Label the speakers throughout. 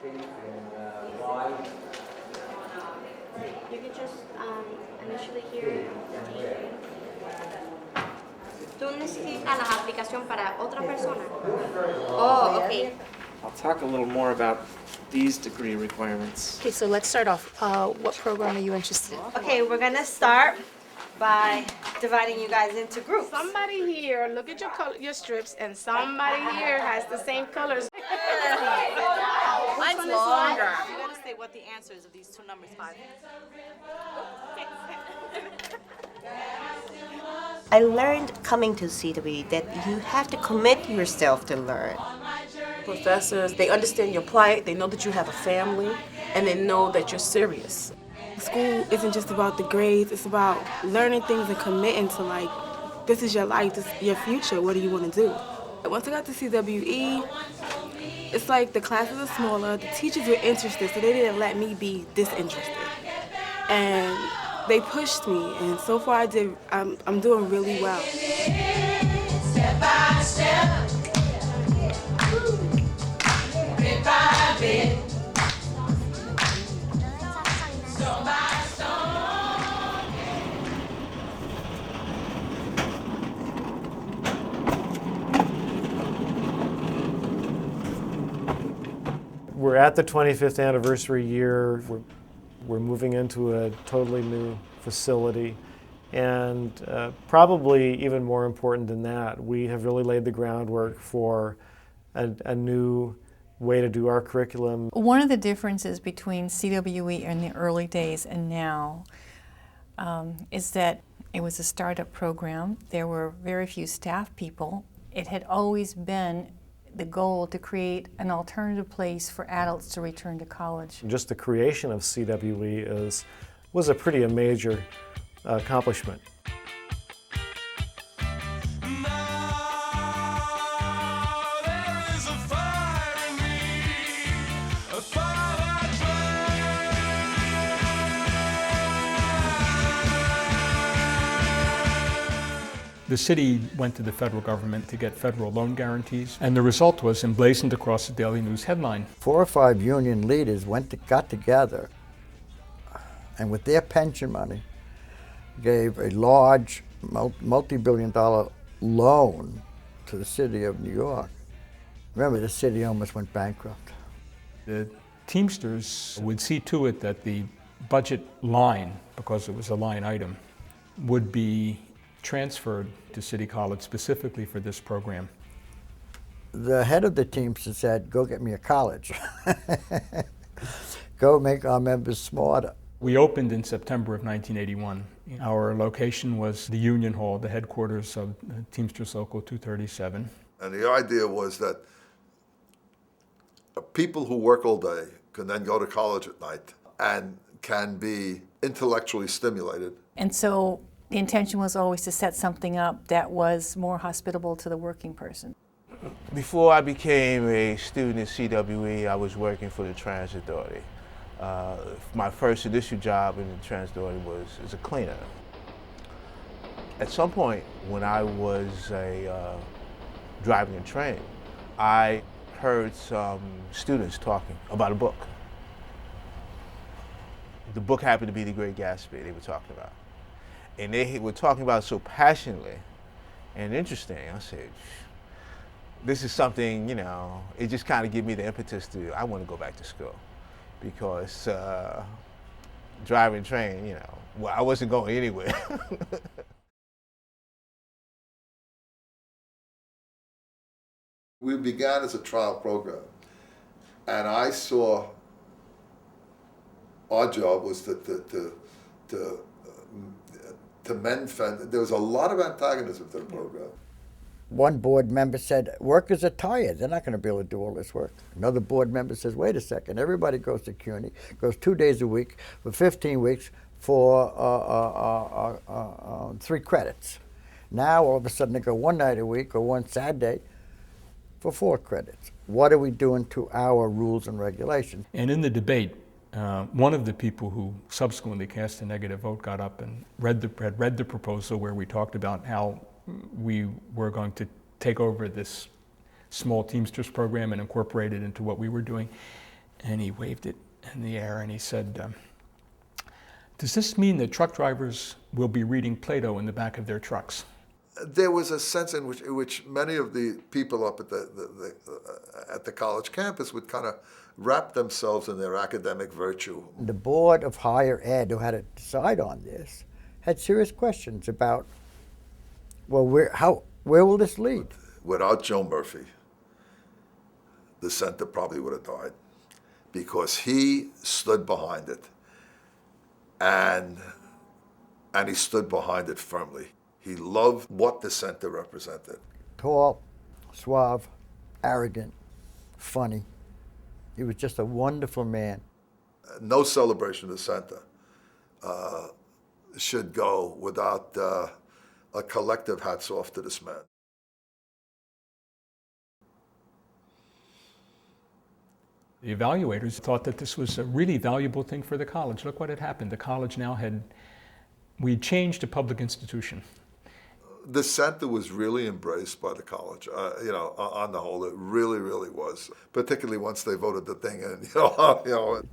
Speaker 1: You can just initially here. ¿Tú necesitas la aplicación para otra persona? Oh, okay.
Speaker 2: I'll talk a little more about these degree requirements.
Speaker 3: Okay, so let's start off. What program are you interested in?
Speaker 4: Okay, we're gonna start by dividing you guys into groups.
Speaker 3: Somebody here, look at your strips, and somebody here has the same colors.
Speaker 4: Mine's longer. You gotta say what the answer is of these two numbers, 5. I learned coming to CWE that you have to commit yourself to learn.
Speaker 5: Professors, they understand your plight, they know that you have a family, and they know that you're serious. School isn't just about the grades, it's about learning things and committing to, like, this is your life, this is your future, what do you want to do? Once I got to CWE, it's like the classes are smaller, the teachers were interested, so they didn't let me be disinterested. And they pushed me, and so far I'm doing really well.
Speaker 6: Step by step, bit by bit, stone by stone.
Speaker 7: We're at the 25th anniversary year. We're moving into a totally new facility. And probably even more important than that, we have really laid the groundwork for a new way to do our curriculum.
Speaker 8: One of the differences between CWE in the early days and now is that it was a startup program. There were very few staff people. It had always been the goal to create an alternative place for adults to return to college.
Speaker 7: Just the creation of CWE was a pretty major accomplishment.
Speaker 9: The city went to the federal government to get federal loan guarantees, and the result was emblazoned across the Daily News headline.
Speaker 10: 4 or 5 union leaders got together and with their pension money gave a large multi-billion-dollar loan to the city of New York. Remember, the city almost went bankrupt.
Speaker 9: The Teamsters would see to it that the budget line, because it was a line item, would be transferred to City College specifically for this program.
Speaker 10: The head of the Teamsters said, go get me a college. Go make our members smarter.
Speaker 9: We opened in September of 1981. Our location was the Union Hall, the headquarters of Teamsters Local 237.
Speaker 11: And the idea was that people who work all day can then go to college at night and can be intellectually stimulated.
Speaker 8: And so the intention was always to set something up that was more hospitable to the working person.
Speaker 12: Before I became a student at CWE, I was working for the Transit Authority. My first initial job in the Transit Authority was as a cleaner. At some point when I was driving a train, I heard some students talking about a book. The book happened to be The Great Gatsby they were talking about. And they were talking about it so passionately and interesting. I said, this is something, you know, it just kind of gave me the impetus I want to go back to school. Because driving train, you know, well, I wasn't going anywhere.
Speaker 11: We began as a trial program, and I saw our job was to mend fences. There was a lot of antagonism to the program.
Speaker 10: One board member said, workers are tired, they're not going to be able to do all this work. Another board member says, wait a second, everybody goes to CUNY, goes 2 days a week for 15 weeks for 3 credits. Now all of a sudden they go 1 night a week or 1 Saturday for 4 credits. What are we doing to our rules and regulations?
Speaker 9: And in the debate, one of the people who subsequently cast a negative vote got up and had read the proposal where we talked about how we were going to take over this small Teamsters program and incorporate it into what we were doing. and he waved it in the air and he said, does this mean that truck drivers will be reading Plato in the back of their trucks?
Speaker 11: There was a sense in which many of the people up at the college campus would kind of wrap themselves in their academic virtue.
Speaker 10: The Board of Higher Ed, who had to decide on this, had serious questions about, well, where will this lead?
Speaker 11: Without Joe Murphy, the center probably would have died, because he stood behind it, and he stood behind it firmly. He loved what the center represented.
Speaker 10: Tall, suave, arrogant, funny. He was just a wonderful man.
Speaker 11: No celebration of the center should go without a collective hats off to this man.
Speaker 9: The evaluators thought that this was a really valuable thing for the college. Look what had happened. The college now we'd changed a public institution.
Speaker 11: The center was really embraced by the college, on the whole. It really, really was, particularly once they voted the thing in.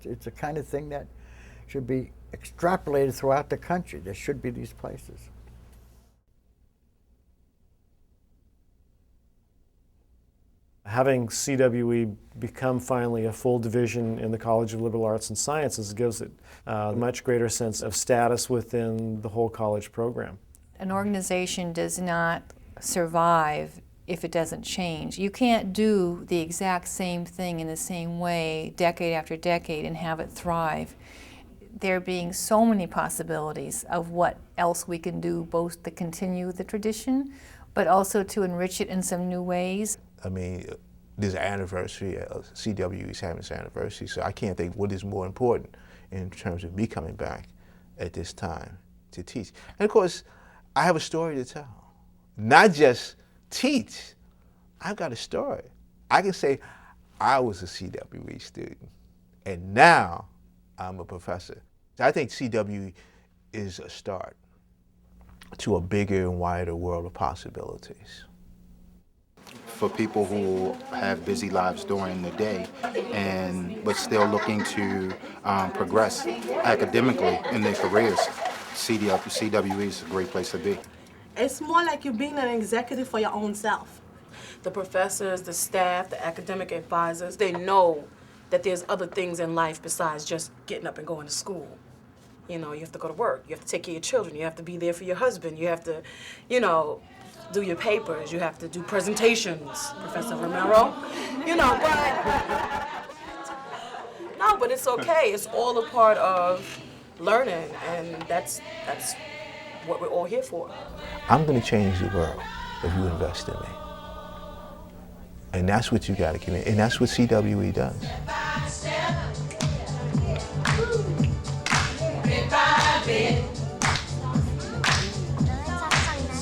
Speaker 10: It's the kind of thing that should be extrapolated throughout the country. There should be these places.
Speaker 7: Having CWE become finally a full division in the College of Liberal Arts and Sciences gives it a much greater sense of status within the whole college program.
Speaker 8: An organization does not survive if it doesn't change. You can't do the exact same thing in the same way decade after decade and have it thrive. There being so many possibilities of what else we can do, both to continue the tradition, but also to enrich it in some new ways.
Speaker 12: I mean, there's an anniversary, CWE is having its anniversary, so I can't think what is more important in terms of me coming back at this time to teach. And of course, I have a story to tell. Not just teach, I've got a story. I can say I was a CWE student, and now I'm a professor. I think CWE is a start to a bigger and wider world of possibilities.
Speaker 13: For people who have busy lives during the day but still looking to progress academically in their careers, CWE is a great place to be.
Speaker 5: It's more like you're being an executive for your own self. The professors, the staff, the academic advisors, they know that there's other things in life besides just getting up and going to school. You know, you have to go to work, you have to take care of your children, you have to be there for your husband, you have to, do your papers, you have to do presentations, Professor Romero, but it's okay. It's all a part of learning, and that's what we're all here for.
Speaker 12: I'm going to change the world if you invest in me. And that's what you got to commit, and that's what CWE does.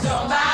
Speaker 6: Somebody